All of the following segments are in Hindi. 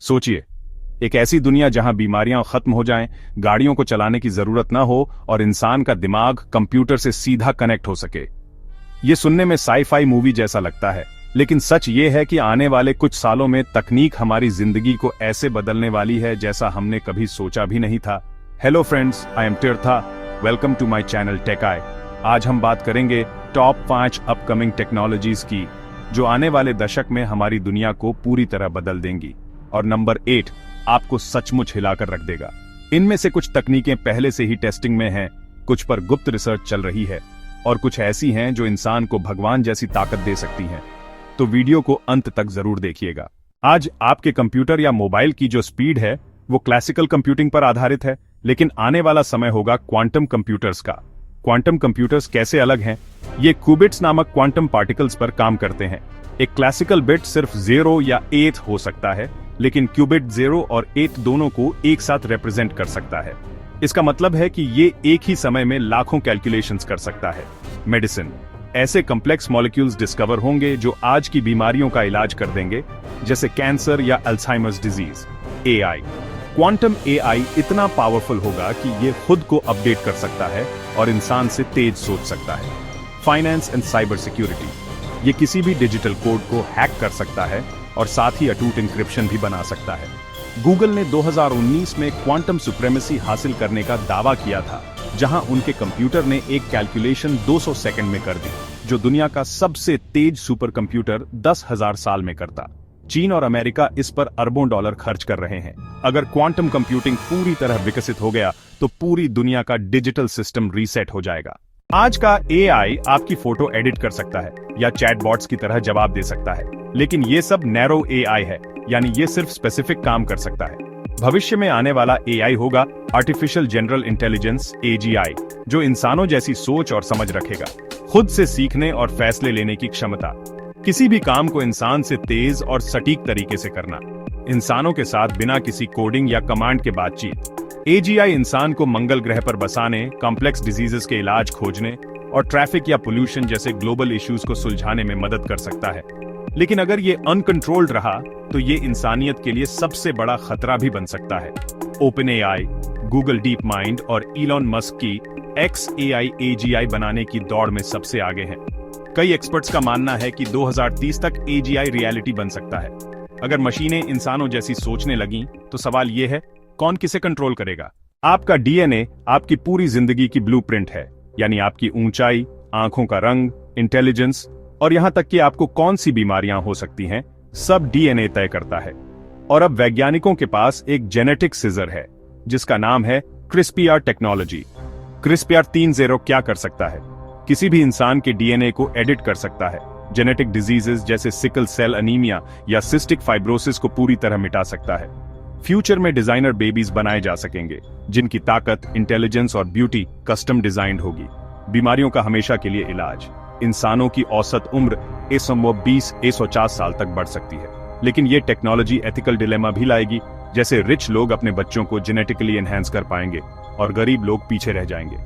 सोचिए, एक ऐसी दुनिया जहां बीमारियां खत्म हो जाएं, गाड़ियों को चलाने की जरूरत ना हो और इंसान का दिमाग कंप्यूटर से सीधा कनेक्ट हो सके। ये सुनने में साई-फाई मूवी जैसा लगता है, लेकिन सच ये है कि आने वाले कुछ सालों में तकनीक हमारी जिंदगी को ऐसे बदलने वाली है जैसा हमने कभी सोचा भी नहीं था। Hello friends, I am Tirtha. Welcome to my channel Tech I. आज हम बात करेंगे टॉप 5 अपकमिंग टेक्नोलॉजीज की, जो आने वाले दशक में हमारी दुनिया को पूरी तरह बदल देंगी। और नंबर 8 आपको सचमुच हिलाकर रख देगा। इनमें से कुछ तकनीकें पहले से ही टेस्टिंग में हैं, कुछ पर गुप्त रिसर्च चल रही है और कुछ ऐसी हैं जो इंसान को भगवान जैसी ताकत दे सकती हैं। तो वीडियो को अंत तक जरूर देखिएगा। आज आपके कंप्यूटर या मोबाइल की जो स्पीड है वो क्लासिकल कंप्यूटिंग पर आधारित है, लेकिन आने वाला समय होगा क्वांटम कंप्यूटर्स का। क्वांटम कंप्यूटर्स कैसे अलग हैं? ये क्यूबिट्स नामक क्वांटम पार्टिकल्स पर काम करते हैं। एक क्लासिकल बिट सिर्फ 0 या 8 हो सकता है, लेकिन क्यूबिट 0 और 8 दोनों को एक साथ रिप्रेजेंट कर सकता है। इसका मतलब है कि ये एक ही समय में लाखों कैलकुलेशंस कर सकता है। मेडिसिन, ऐसे कॉम्प्लेक्स मॉलिक्यूल्स डिस्कवर होंगे जो आज की बीमारियों का इलाज कर देंगे, जैसे कैंसर या Alzheimer's disease. AI, quantum AI इतना पावरफुल होगा कि ये खुद को अपडेट कर सकता है और इंसान से तेज सोच सकता है। फाइनेंस एंड साइबर सिक्योरिटी, ये किसी भी डिजिटल कोड को हैक कर सकता है और साथ ही अटूट इंक्रिप्शन भी बना सकता है। गूगल ने 2019 में क्वांटम सुप्रीमेसी हासिल करने का दावा किया था, जहां उनके कंप्यूटर ने एक कैलकुलेशन 200 सेकंड में कर दी, जो दुनिया का सबसे तेज सुपर कंप्यूटर 10,000 साल में करता। चीन और अमेरिका इस पर अरबों डॉलर खर्च कर रहे हैं। अगर क्वांटम कंप्यूटिंग पूरी तरह विकसित हो गया तो पूरी दुनिया का डिजिटल सिस्टम रीसेट हो जाएगा। आज का एआई आपकी फोटो एडिट कर सकता है या चैटबॉट्स की तरह जवाब दे सकता है, लेकिन ये सब नैरो एआई है, यानी ये सिर्फ स्पेसिफिक काम कर सकता है। भविष्य में आने वाला एआई होगा आर्टिफिशियल जनरल इंटेलिजेंस (एजीआई), जो इंसानों जैसी सोच और समझ रखेगा, खुद से सीखने और फैसले लेने की क्षमता। किसी भी काम को इंसान से तेज और सटीक तरीके से करना, इंसानों के साथ बिना किसी कोडिंग या कमांड के बातचीत। एजीआई इंसान को मंगल ग्रह पर बसाने, कॉम्प्लेक्स डिजीजेस के इलाज खोजने और ट्रैफिक या पोल्यूशन जैसे ग्लोबल इश्यूज को सुलझाने में मदद कर सकता है। लेकिन अगर ये अनकंट्रोल्ड रहा तो ये इंसानियत के लिए सबसे बड़ा खतरा भी बन सकता है। Open AI, Google deep mind और इलॉन मस्क की XAI एजीआई बनाने की दौड़ में सबसे आगे हैं। कई एक्सपर्ट्स का मानना है कि 2030 तक एजीआई रियलिटी बन सकता है। अगर मशीनें इंसानों जैसी सोचने लगीं, तो सवाल यह है, कौन किसे कंट्रोल करेगा? आपका डीएनए आपकी पूरी जिंदगी की ब्लूप्रिंट है, यानी आपकी ऊंचाई, आंखों का रंग, इंटेलिजेंस और यहां तक कि आपको कौन सी बीमारियां हो सकती हैं, सब डीएनए तय करता है। और अब वैज्ञानिकों के पास एक जेनेटिक सिजर है, जिसका नाम है क्रिस्पीआर टेक्नोलॉजी। क्रिस्पीआर 3.0 क्या कर सकता है? किसी भी इंसान के डीएनए को एडिट कर सकता है। जेनेटिक डिजीजेस जैसे सिकल सेल अनीमिया या सिस्टिक फाइब्रोसिस को पूरी तरह मिटा सकता है। फ्यूचर में डिजाइनर बेबीज बनाए जा सकेंगे, जिनकी ताकत, इंटेलिजेंस और ब्यूटी कस्टम डिजाइंड होगी। बीमारियों का हमेशा के लिए इलाज। इंसानों की औसत उम्र 120-150 साल तक बढ़ सकती है। लेकिन ये टेक्नोलॉजी एथिकल डिलेमा भी लाएगी, जैसे रिच लोग अपने बच्चों को जेनेटिकली एनहांस कर पाएंगे और गरीब लोग पीछे रह जाएंगे।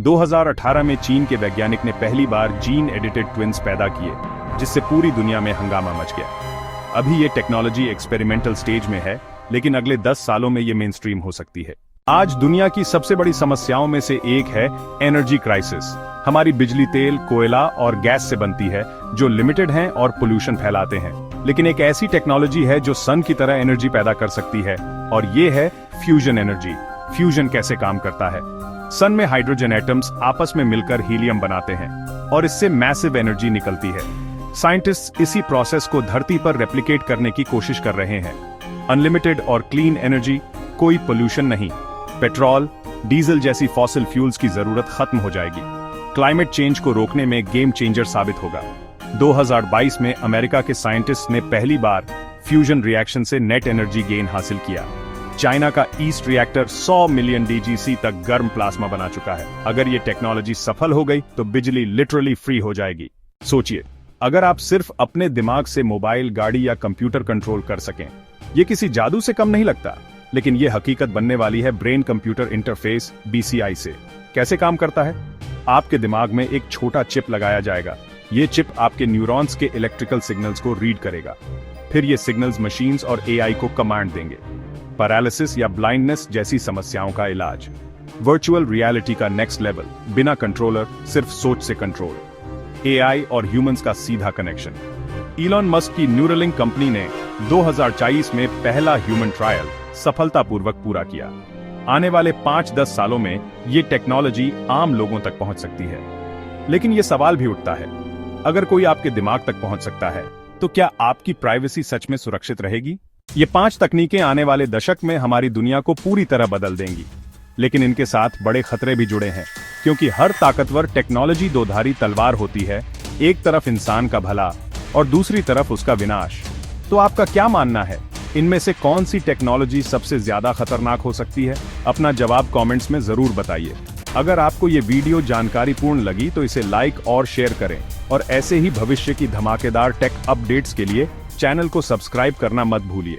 2018 में चीन के वैज्ञानिक ने पहली बार जीन एडिटेड ट्विन्स पैदा किए, जिससे पूरी दुनिया में हंगामा मच गया। अभी ये टेक्नोलॉजी एक्सपेरिमेंटल स्टेज में है, लेकिन अगले 10 सालों में ये मेनस्ट्रीम हो सकती है। आज दुनिया की सबसे बड़ी समस्याओं में से एक है एनर्जी क्राइसिस। हमारी बिजली तेल, कोयला और गैस से बनती है, जो लिमिटेड हैं और पोल्यूशन फैलाते हैं। लेकिन एक ऐसी टेक्नोलॉजी है जो सन की तरह एनर्जी पैदा कर सकती है, और ये है फ्यूजन एनर्जी। फ्यूजन कैसे काम करता है? सन में हाइड्रोजन एटम्स आपस में मिलकर हीलियम बनाते हैं और इससे मैसिव एनर्जी निकलती है। साइंटिस्ट इसी प्रोसेस को धरती पर रेप्लिकेट करने की कोशिश कर रहे हैं। अनलिमिटेड और क्लीन एनर्जी, कोई पोल्यूशन नहीं। पेट्रोल, डीजल जैसी फॉसिल फ्यूल्स की जरूरत खत्म हो जाएगी। क्लाइमेट चेंज को रोकने में गेम चेंजर साबित होगा। 2022 में अमेरिका के साइंटिस्ट ने पहली बार फ्यूजन रिएक्शन से नेट एनर्जी गेन हासिल किया। चाइना का ईस्ट रिएक्टर 100 मिलियन डीजीसी तक गर्म प्लाज्मा बना चुका है। अगर ये टेक्नोलॉजी सफल हो गई तो बिजली लिटरली फ्री हो जाएगी। सोचिए, अगर आप सिर्फ अपने दिमाग से मोबाइल, गाड़ी या कंप्यूटर कंट्रोल कर सकें, ये किसी जादू से कम नहीं लगता। लेकिन ये हकीकत बनने वाली है ब्रेन कंप्यूटर इंटरफेस (BCI) से। कैसे काम करता है? आपके दिमाग में एक छोटा चिप लगाया जाएगा। ये चिप आपके न्यूरॉन्स के इलेक्ट्रिकल सिग्नल्स को रीड करेगा। फिर ये सिग्नल्स मशीन्स और एआई को कमांड देंगे। पैरालिसिस या ब्लाइंडनेस जैसी समस्याओं का इलाज। वर्चुअल रियलिटी का नेक्स्ट लेवल, बिना कंट्रोलर, सिर्फ सोच से कंट्रोल। एआई और ह्यूमंस का सीधा कनेक्शन। इलॉन मस्क की न्यूरलिंक कंपनी ने 2024 में पहला ह्यूमन ट्रायल सफलतापूर्वक पूरा किया। आने वाले 5-10 सालों में ये टेक्नोलॉजी आम लोगों तक पहुंच सकती है। लेकिन ये सवाल भी उठता है, अगर कोई आपके दिमाग तक पहुंच सकता है तो क्या आपकी प्राइवेसी सच में सुरक्षित रहेगी? ये 5 तकनीकें आने वाले दशक में हमारी दुनिया को पूरी तरह बदल देंगी। लेकिन इनके साथ बड़े खतरे भी जुड़े हैं, क्योंकि हर ताकतवर टेक्नोलॉजी दोधारी तलवार होती है, एक तरफ इंसान का भला और दूसरी तरफ उसका विनाश। तो आपका क्या मानना है, इनमें से कौन सी टेक्नोलॉजी सबसे ज्यादा खतरनाक हो सकती है? अपना जवाब कमेंट्स में जरूर बताइए। अगर आपको ये वीडियो जानकारीपूर्ण लगी तो इसे लाइक और शेयर करें, और ऐसे ही भविष्य की धमाकेदार टेक अपडेट्स के लिए चैनल को सब्सक्राइब करना मत भूलिए।